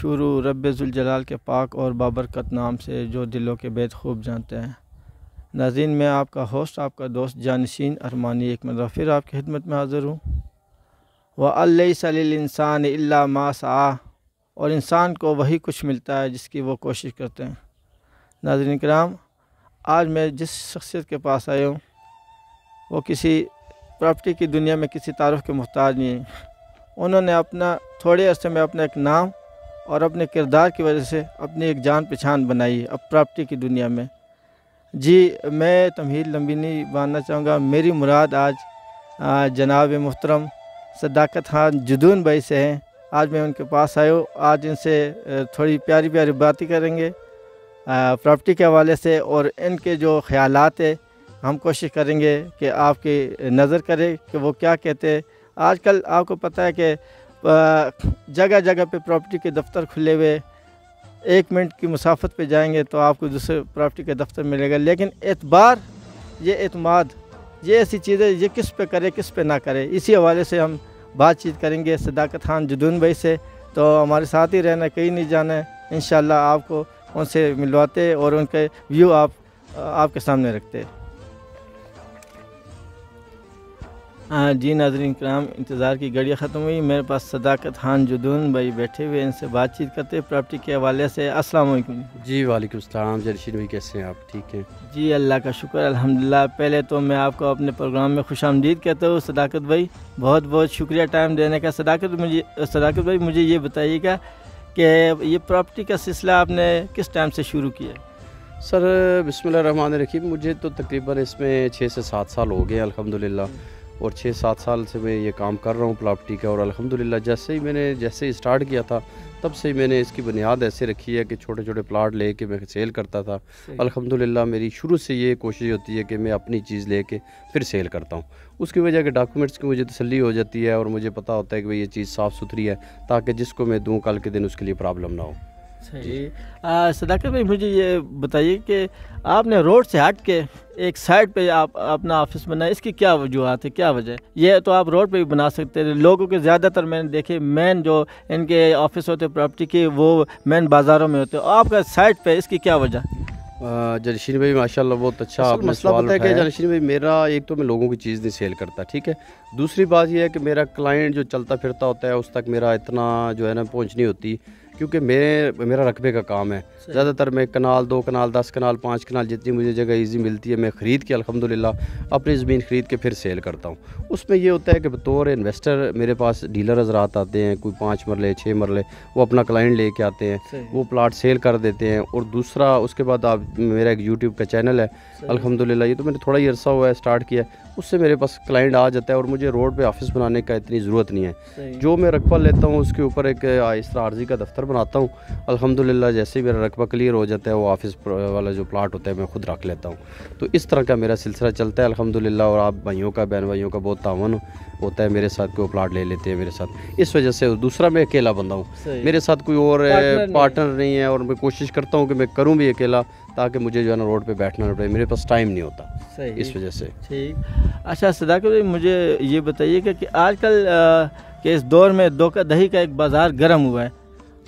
शुरू रब्बे ज़ुल जलाल के पाक और बाबरकत नाम से जो दिलों के भेद खूब जानते हैं। नाज़रीन, मैं आपका होस्ट, आपका दोस्त जानशीन अरमानी एक मरतबा फिर आपकी खिदमत में हाज़िर हूँ। व अलैसा लिल इंसान इल्ला मा सआ, और इंसान को वही कुछ मिलता है जिसकी वो कोशिश करते हैं। नाज़रीन किराम, आज मैं जिस शख्सियत के पास आया हूँ वो किसी प्रॉपर्टी की दुनिया में किसी तारुफ के मोहताज नहीं है। उन्होंने अपना थोड़े अरसे में अपना एक नाम और अपने किरदार की वजह से अपनी एक जान पहचान बनाई है अब प्रॉपर्टी की दुनिया में। जी, मैं तमहीद लंबी नहीं बांधना चाहूँगा। मेरी मुराद आज जनाब मोहतरम सदाकत खान जुदून भाई से हैं। आज मैं उनके पास आया हूँ। आज इनसे थोड़ी प्यारी प्यारी बातें करेंगे प्रॉपर्टी के हवाले से, और इनके जो ख़यालात है हम कोशिश करेंगे कि आपकी नज़र करें कि वो क्या कहते हैं। आजकल आपको पता है कि जगह जगह पे प्रॉपर्टी के दफ्तर खुले हुए, 1 मिनट की मुसाफत पे जाएंगे तो आपको दूसरे प्रॉपर्टी के दफ्तर मिलेगा। लेकिन एतबार, ये एतमाद, ये ऐसी चीज़ें ये किस पे करे किस पे ना करे, इसी हवाले से हम बातचीत करेंगे सदाकत खान जुदून भाई से। तो हमारे साथ ही रहना, कहीं नहीं जाना है। इंशाल्लाह आपको उनसे मिलवाते और उनके व्यू आपके सामने रखते। जी नाज़रीन किराम, इंतज़ार की घड़ियाँ ख़त्म हुई। मेरे पास सदाकत खान जुदून भाई बैठे हुए, इनसे बातचीत करते प्रॉपर्टी के हवाले से। अस्सलाम वालेकुम। जी वालेकुम सलाम। जरशीन भाई कैसे हैं आप? ठीक हैं जी, अल्लाह का शुक्र अल्हम्दुलिल्लाह। पहले तो मैं आपको अपने प्रोग्राम में खुशामदीद कहता हूँ सदाकत भाई, बहुत बहुत शुक्रिया टाइम देने का। सदाकत भाई मुझे ये बताइएगा कि ये प्रॉपर्टी का सिलसिला आपने किस टाइम से शुरू किया? सर बिस्मिल्लाहिर्रहमानिर्रहीम, मुझे तो तकरीबन इसमें 6 से 7 साल हो गए अल्हम्दुलिल्लाह, और 6-7 साल से मैं ये काम कर रहा हूँ प्रॉपर्टी का। और अल्हम्दुलिल्लाह जैसे ही स्टार्ट किया था तब से ही मैंने इसकी बुनियाद ऐसे रखी है कि छोटे छोटे प्लाट लेके मैं सेल करता था। अल्हम्दुलिल्लाह मेरी शुरू से ये कोशिश होती है कि मैं अपनी चीज़ लेके फिर सेल करता हूँ। उसकी वजह के डॉक्यूमेंट्स की मुझे तसल्ली हो जाती है और मुझे पता होता है कि भाई ये चीज़ साफ़ सुथरी है, ताकि जिसको मैं दूँ कल के दिन उसके लिए प्रॉब्लम ना हो। सही। सदाकत भाई मुझे ये बताइए कि आपने रोड से हट के एक साइड पे आप अपना ऑफिस बनाया, इसकी क्या वजूहत है, क्या वजह? ये तो आप रोड पे भी बना सकते हैं। लोगों के ज़्यादातर मैंने देखे मेन जो इनके ऑफिस होते प्रॉपर्टी के वो मेन बाज़ारों में होते हैं, आपका साइड पे, इसकी क्या वजह? जरशीन भाई माशाल्लाह बहुत अच्छा आपने मसला पता है कि जरशीन भाई मेरा एक तो मैं लोगों की चीज़ नहीं सेल करता, ठीक है। दूसरी बात यह है कि मेरा क्लाइंट जो चलता फिरता होता है उस तक मेरा इतना जो है ना पहुँच नहीं होती, क्योंकि मेरा रकबे का काम है। ज़्यादातर मैं कनाल 2 कनाल 10 कनाल 5 कनाल जितनी मुझे जगह इजी मिलती है मैं ख़रीद के अल्हम्दुलिल्लाह अपनी ज़मीन ख़रीद के फिर सेल करता हूँ। उसमें ये होता है कि बतौर इन्वेस्टर मेरे पास डीलर हज़रात आते हैं, कोई 5 मरले 6 मरले, वो अपना क्लाइंट लेके आते हैं, वो प्लाट सेल कर देते हैं। और दूसरा उसके बाद आप मेरा एक यूट्यूब का चैनल है अल्हम्दुलिल्लाह, ये तो मैंने थोड़ा ही अरसा हुआ है स्टार्ट किया, उससे मेरे पास क्लाइंट आ जाता है और मुझे रोड पे ऑफिस बनाने का इतनी ज़रूरत नहीं है। जो मैं रकबा लेता हूँ उसके ऊपर एक इस तरह आर्जी का दफ्तर बनाता हूँ। अल्हम्दुलिल्लाह जैसे ही मेरा रकबा क्लियर हो जाता है वो ऑफिस वाला जो प्लाट होता है मैं खुद रख लेता हूँ। तो इस तरह का मेरा सिलसिला चलता है अल्हम्दुलिल्लाह। और आप भाइयों का, बहन भाइयों का बहुत तावन होता है मेरे साथ, को प्लाट ले लेते हैं मेरे साथ। इस वजह से दूसरा मैं अकेला बंदा हूँ, मेरे साथ कोई और पार्टनर नहीं है। और मैं कोशिश करता हूँ कि मैं करूँ भी अकेला, ताकि मुझे जो है ना रोड पे बैठना ना पड़े, मेरे पास टाइम नहीं होता इस वजह से। ठीक। अच्छा सदाकत भाई मुझे ये बताइएगा कि आजकल के इस दौर में धोखाधड़ी का एक बाज़ार गर्म हुआ है,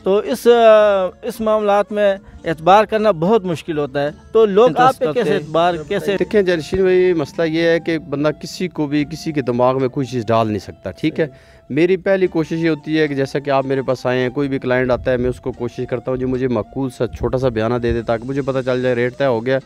तो इस मामलात में एतबार करना बहुत मुश्किल होता है, तो लोग आप पे कैसे एतबार कैसे? देखें जरशीन भाई, मसला ये है कि बंदा किसी को भी किसी के दिमाग में कोई चीज़ डाल नहीं सकता, ठीक है। मेरी पहली कोशिश ये होती है कि जैसा कि आप मेरे पास आए हैं, कोई भी क्लाइंट आता है मैं उसको कोशिश करता हूँ जो मुझे माकूल सा छोटा सा बयाना दे दे, ताकि मुझे पता चल जाए रेट तय हो गया,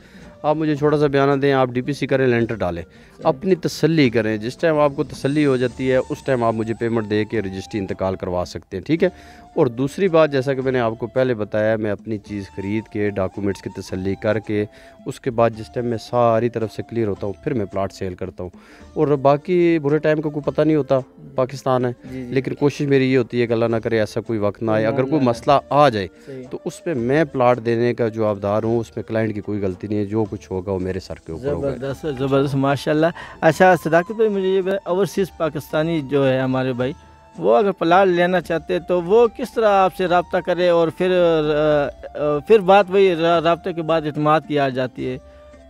आप मुझे छोटा सा बयाना दें, आप डीपीसी करें, लेंटर डालें, अपनी तसल्ली करें। जिस टाइम आपको तसल्ली हो जाती है उस टाइम आप मुझे पेमेंट दे के रजिस्ट्री इंतकाल करवा सकते हैं, ठीक है। और दूसरी बात, जैसा कि मैंने आपको पहले बताया, मैं अपनी चीज़ ख़रीद के डॉक्यूमेंट्स की तसल्ली करके उसके बाद जिस टाइम मैं सारी तरफ से क्लियर होता हूँ फिर मैं प्लाट सेल करता हूँ। और बाकी बुरे टाइम का कोई पता नहीं होता, पाकिस्तान है, लेकिन कोशिश मेरी ये होती है कि अल्लाह ना करे ऐसा कोई वक्त ना आए, अगर कोई मसला आ जाए तो उस पर मैं प्लाट देने का जवाबदार हूँ, उसमें क्लाइंट की कोई गलती नहीं है, जो कुछ होगा वो मेरे सर के ऊपर होगा। ज़बरदस्त माशाल्लाह। अच्छा सदाकत भाई मुझे ये ओवरसीज़ पाकिस्तानी जो है हमारे भाई, वो अगर प्लाट लेना चाहते हैं तो वो किस तरह आपसे रब्ता करे, और फिर बात वही रब्ते के बाद इत्मीनान की आ जाती है,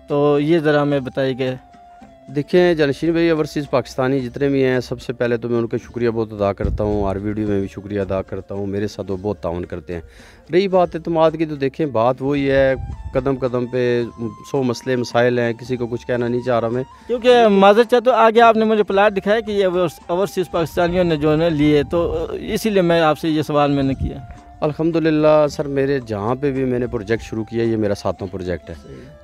तो ये ज़रा हमें बताइए कि देखिए जानशीन भाई, ओवरसीज़ पाकिस्तानी जितने भी हैं, सबसे पहले तो मैं उनका शुक्रिया बहुत अदा करता हूँ, और वीडियो में भी शुक्रिया अदा करता हूँ। मेरे साथ वो बहुत ताउन करते हैं। रही बात एतमाद की, तो देखें बात वही है, कदम कदम पे 100 मसले मसाइल हैं, किसी को कुछ कहना नहीं चाह रहा मैं, क्योंकि माजर चाह तो आगे आपने मुझे प्लाट दिखाया कि ये ओवरसीज़ पाकिस्तानियों ने जो है लिए, तो इसीलिए मैं आपसे ये सवाल मैंने किया। अल्हम्दुलिल्लाह सर, मेरे जहाँ पे भी मैंने प्रोजेक्ट शुरू किया, ये मेरा 7वां प्रोजेक्ट है।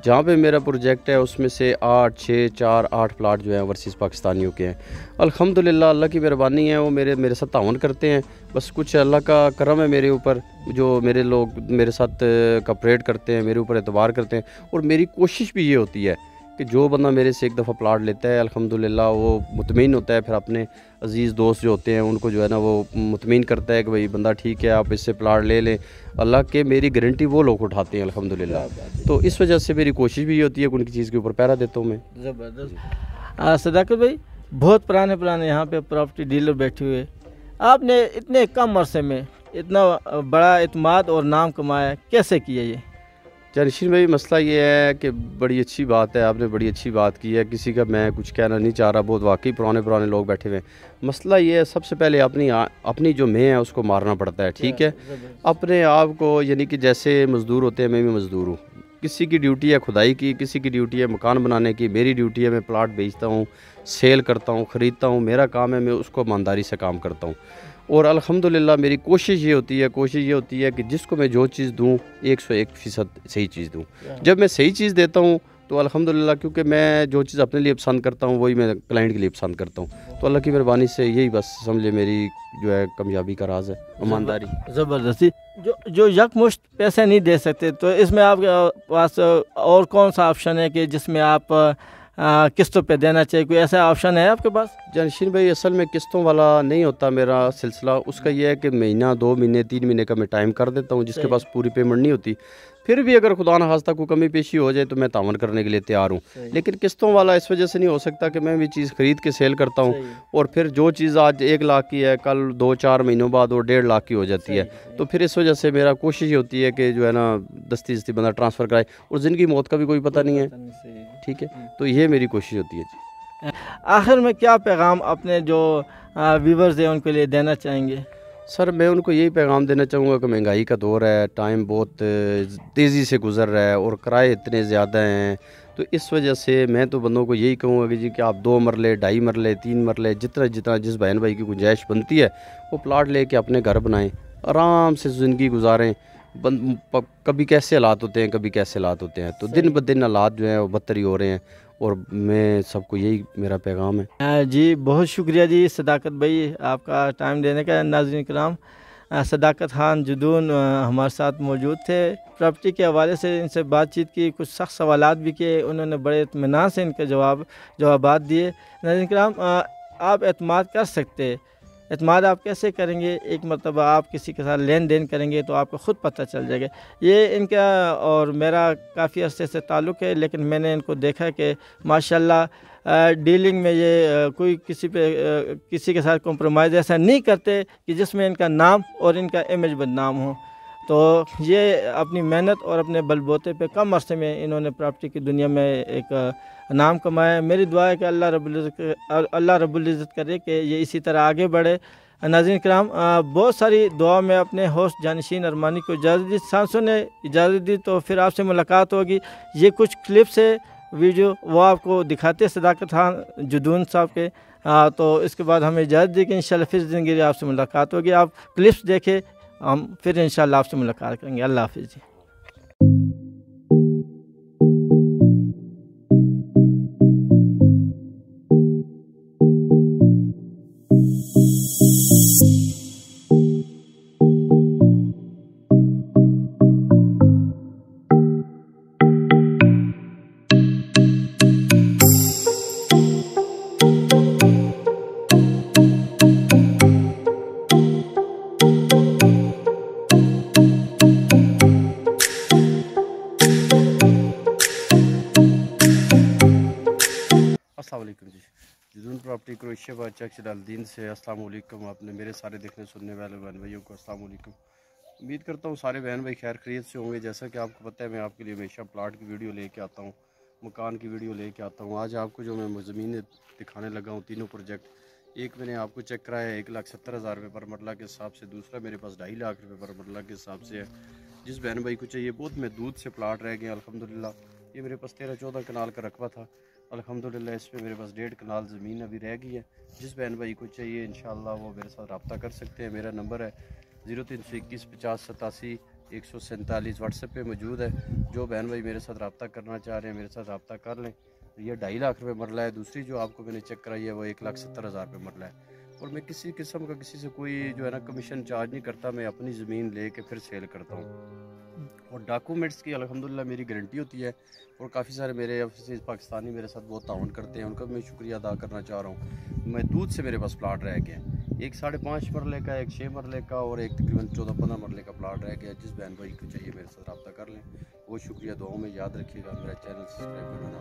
जहाँ पे मेरा प्रोजेक्ट है उसमें से 8 प्लाट जो हैं ओवरसीज़ पाकिस्तानियों के हैं। अल्हम्दुलिल्लाह अल्लाह की मेहरबानी है, वो मेरे साथ ताउन करते हैं। बस कुछ अल्लाह का करम है मेरे ऊपर, जो मेरे लोग मेरे साथ कोऑपरेट करते हैं, मेरे ऊपर एतबार करते हैं। और मेरी कोशिश भी ये होती है कि जो बंदा मेरे से एक दफ़ा प्लाट लेता है, अल्हम्दुलिल्लाह वो मुतमईन होता है, फिर अपने अज़ीज़ दोस्त जो होते हैं उनको जो है ना वो मुतमईन करता है कि भाई बंदा ठीक है, आप इससे प्लाट ले लें। अल्लाह के मेरी गारंटी वो लोग उठाते हैं अल्हम्दुलिल्लाह। तो इस वजह से मेरी कोशिश भी ये होती है कि उनकी चीज़ के ऊपर पहरा देता हूँ मैं। ज़बरदस्त। सदाकत भाई, बहुत पुराने यहाँ पे प्रॉपर्टी डीलर बैठे हुए, आपने इतने कम अरसे में इतना बड़ा इत्मीनान और नाम कमाया, कैसे किया ये? जानशीन भाई, मसला ये है कि बड़ी अच्छी बात है, आपने बड़ी अच्छी बात की है, किसी का मैं कुछ कहना नहीं चाह रहा, बहुत वाकई पुराने लोग बैठे हुए हैं। मसला ये है, सबसे पहले अपनी जो मैं है उसको मारना पड़ता है, ठीक है। अपने आप को, यानी कि जैसे मज़दूर होते हैं, मैं भी मज़दूर हूँ। किसी की ड्यूटी है खुदाई की, किसी की ड्यूटी है मकान बनाने की, मेरी ड्यूटी है मैं प्लाट बेचता हूँ, सेल करता हूँ, ख़रीदता हूँ, मेरा काम है मैं उसको ईमानदारी से काम करता हूँ। और अल्हम्दुलिल्लाह मेरी कोशिश ये होती है कि जिसको मैं जो चीज़ दूँ 101% सही चीज़ दूँ। जब मैं सही चीज़ देता हूँ तो अल्हम्दुलिल्लाह, क्योंकि मैं जो चीज़ अपने लिए पसंद करता हूँ वही मैं क्लाइंट के लिए पसंद करता हूँ। तो अल्लाह की मेहरबानी से यही बस समझे मेरी जो है कामयाबी का राज है, ईमानदारी। ज़बरदस्ती जो यकमुश्त पैसे नहीं दे सकते, तो इसमें आपके पास और कौन सा ऑप्शन है कि जिसमें आप किस्तों पे देना चाहिए? कोई ऐसा ऑप्शन है आपके पास? जानशीन भाई, असल में किस्तों वाला नहीं होता मेरा सिलसिला। उसका ये है कि महीना 2 महीने 3 महीने का मैं टाइम कर देता हूँ, जिसके पास पूरी पेमेंट नहीं होती। फिर भी अगर खुदा न खास्ता कोई कमी पेशी हो जाए तो मैं तावन करने के लिए तैयार हूँ। लेकिन किस्तों वाला इस वजह से नहीं हो सकता कि मैं भी चीज़ ख़रीद के सेल करता हूँ, और फिर जो चीज़ आज 1 लाख की है कल 2-4 महीनों बाद वो 1.5 लाख की हो जाती है। तो फिर इस वजह से मेरा कोशिश होती है कि जो है ना दस्ती बंदा ट्रांसफ़र कराए, और ज़िंदगी मौत का भी कोई पता नहीं है, ठीक है। तो ये मेरी कोशिश होती है जी। आखिर में क्या पैगाम अपने जो व्यूवर्स हैं उनके लिए देना चाहेंगे? सर, मैं उनको यही पैगाम देना चाहूँगा कि महंगाई का दौर है, टाइम बहुत तेज़ी से गुज़र रहा है और किराए इतने ज़्यादा हैं। तो इस वजह से मैं तो बंदों को यही कहूँगा कि जी कि आप 2 मरले, 2.5 मरले, 3 मरले, जितना जिस बहन भाई की गुंजाइश बनती है वो प्लाट लेके अपने घर बनाएं, आराम से ज़िंदगी गुजारें। कभी कैसे हालात होते हैं, कभी कैसे हालात होते हैं, तो दिन ब दिन हालात जो हैं वो बदतर ही हो रहे हैं, और मैं सबको यही मेरा पैगाम है। जी बहुत शुक्रिया जी सदाकत भाई, आपका टाइम देने का। नाज़रीन किराम, सदाकत खान जुदून हमारे साथ मौजूद थे। प्रॉपर्टी के हवाले से इनसे बातचीत की, कुछ सख्त सवालात भी किए, उन्होंने बड़े इत्मीनान से इनके जवाबात दिए। नाज़रीन किराम, आप एतमाद कर सकते, एतमाद आप कैसे करेंगे? एक मरतबा आप किसी के साथ लेन देन करेंगे तो आपको ख़ुद पता चल जाएगा। ये इनका और मेरा काफ़ी अर्से से ताल्लुक़ है, लेकिन मैंने इनको देखा कि माशाल्लाह डीलिंग में ये कोई किसी के साथ कॉम्प्रोमाइज़ ऐसा नहीं करते कि जिसमें इनका नाम और इनका इमेज बदनाम हो। तो ये अपनी मेहनत और अपने बलबूते पे कम अरसे में इन्होंने प्रॉपर्टी की दुनिया में एक नाम कमाया। मेरी दुआ है कि अल्लाह रब्बुल इज़्ज़त करे कि ये इसी तरह आगे बढ़े। नाज़रीन किराम, बहुत सारी दुआ में अपने होस्ट जानशीन अरमानी को इजाज़त दी। सांसों ने इजाज़त दी तो फिर आपसे मुलाकात होगी। ये कुछ क्लिप्स है वीडियो, वो आपको दिखाते सदाकत खान जुदून साहब के। तो इसके बाद हमें इजाज़त दी कि इंशाल्लाह फिर ज़िंदगी आपसे मुलाकात होगी। आप क्लिप्स देखें, हम फिर इंशाल्लाह आपसे मुलाकात करेंगे। अल्लाह हाफ़िज़ जी। अस्सलाम वालेकुम जी, जुदून प्रॉपर्टी क्रोएशिया बादशाह जलालुद्दीन से अस्सलाम वालेकुम। आपने मेरे सारे देखने सुनने वाले बहन भाइयों को अस्सलाम वालेकुम। उम्मीद करता हूँ सारे बहन भाई खैर खैरियत से होंगे। जैसा कि आपको पता है मैं आपके लिए हमेशा प्लाट की वीडियो लेके आता हूँ, मकान की वीडियो लेके आता हूँ। आज आपको जो मैं ज़मीन दिखाने लगा हूँ, तीनों प्रोजेक्ट, एक मैंने आपको चेक कराया 1,70,000 रुपये पर मरला के हिसाब से, दूसरा मेरे पास 2.5 लाख रुपये पर मरला के हिसाब से है। जिस बहन भाई को चाहिए, बहुत महदूद से प्लाट रह गए अल्हम्दुलिल्लाह। ये मेरे पास 13-14 कनाल का रकबा था अल्हम्दुलिल्लाह, इस पर मेरे पास 1.5 कनाल ज़मीन अभी रह गई है। जिस बहन भाई को चाहिए इंशाअल्लाह वो मेरे साथ रब्ता कर सकते हैं। मेरा नंबर है 0321 50 87 147, व्हाट्सएप पे मौजूद है। जो बहन भाई मेरे साथ रब्ता करना चाह रहे हैं मेरे साथ रब्ता कर लें। ये 2.5 लाख रुपये मरला है। दूसरी जो आपको मैंने चेक कराई है वो 1,70,000 रुपये मरला है। और मैं किसी किस्म का किसी से कोई जो है ना कमीशन चार्ज नहीं करता। मैं अपनी ज़मीन ले के फिर सेल करता हूँ और डॉक्यूमेंट्स की अल्हम्दुलिल्लाह मेरी गारंटी होती है। और काफ़ी सारे मेरे ऑफिस पाकिस्तानी मेरे साथ बहुत ताउन करते हैं, उनका मैं शुक्रिया अदा करना चाह रहा हूँ। महदूद से मेरे पास प्लाट रह गए हैं, एक 5.5 मरले का, एक 6 मरले का और एक तकरीबन 14-15 मरले का प्लाट रह गया। जिस बहन भाई को चाहिए मेरे साथ रब्ता कर लें। बहुत शुक्रिया, दुआओं में याद रखिएगा। मेरा चैनल सब्सक्राइब करना।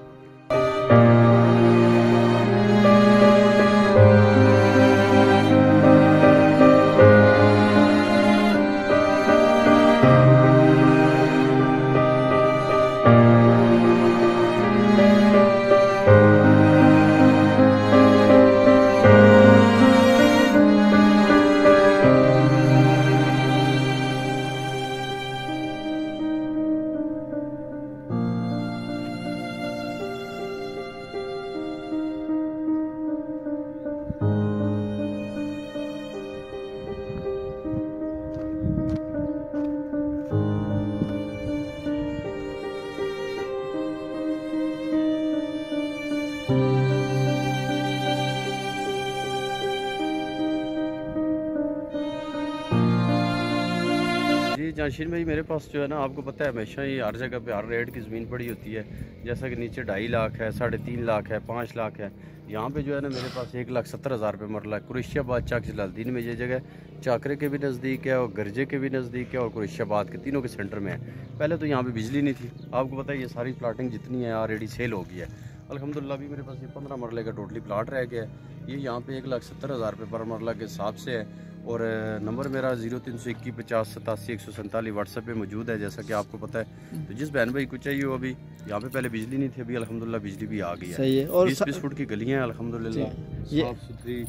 जानशीन भाई, मेरे पास जो है ना आपको पता है हमेशा ही हर जगह पे हर रेट की ज़मीन पड़ी होती है। जैसा कि नीचे 2.5 लाख है, 3.5 लाख है, 5 लाख है। यहाँ पे जो है ना मेरे पास 1,70,000 रुपये मरला है। कुरैशियाबाद चाक जलालुद्दीन में ये जगह चाकरे के भी नज़दीक है और गर्जे के भी नज़दीक है और कुरैशियाबाद के, तीनों के सेंटर में है। पहले तो यहाँ पे बिजली नहीं थी, आपको पता है। ये सारी प्लाटिंग जितनी है ऑलरेडी सेल हो गई है अल्हम्दुलिल्लाह। अभी मेरे पास ये 15 मरले का टोटली प्लाट रह गया है। ये यहाँ पे 1,70,000 रुपये पर मरला के हिसाब से है। और नंबर मेरा 0321 50 87 147 व्हाट्सएप पे मौजूद है, जैसा कि आपको पता है। तो जिस बहन भाई को चाहिए वो, अभी यहाँ पे पहले बिजली नहीं थी, अभी अल्हम्दुलिल्लाह बिजली भी आ गई है। सही है। और 20 फुट की गलियाँ हैं अल्हम्दुलिल्लाह, साफ़ सुथरी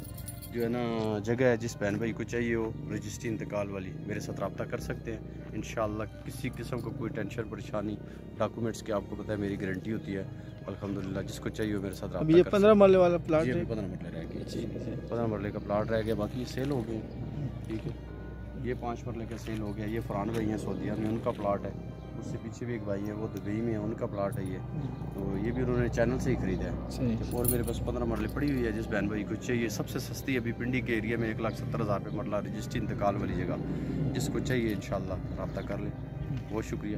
जो है ना जगह है। जिस बहन भाई को चाहिए वो रजिस्ट्री इंतकाल वाली मेरे साथ रब्ता कर सकते हैं इंशाअल्लाह। किसी किस्म का कोई टेंशन परेशानी, डॉक्यूमेंट्स की आपको पता है मेरी गारंटी होती है अल्हम्दुलिल्लाह। जिसको चाहिए वो मेरे साथ रब्ता कर सकते हैं। 15 मरले वाला प्लाट है, 15 मरले रह गए, 15 मरले का प्लाट रह गया, बाकी सेल हो गए। ठीक है, ये 5 मरले का सेल हो गया। ये फरहान भाई हैं सऊदीया में, उनका प्लाट है। उससे पीछे भी एक भाई है वो दुबई में है, उनका प्लाट है ये। तो ये भी उन्होंने चैनल से ही ख़रीदा है। और मेरे पास 15 मरले पड़ी हुई है। जिस बहन भाई को चाहिए, सबसे सस्ती अभी पिंडी के एरिया में 1,70,000 रुपये मरला, रजिस्ट्री इंतकाल वाली जगह। जिसको चाहिए इंशाअल्लाह रब्ता कर लें। बहुत शुक्रिया।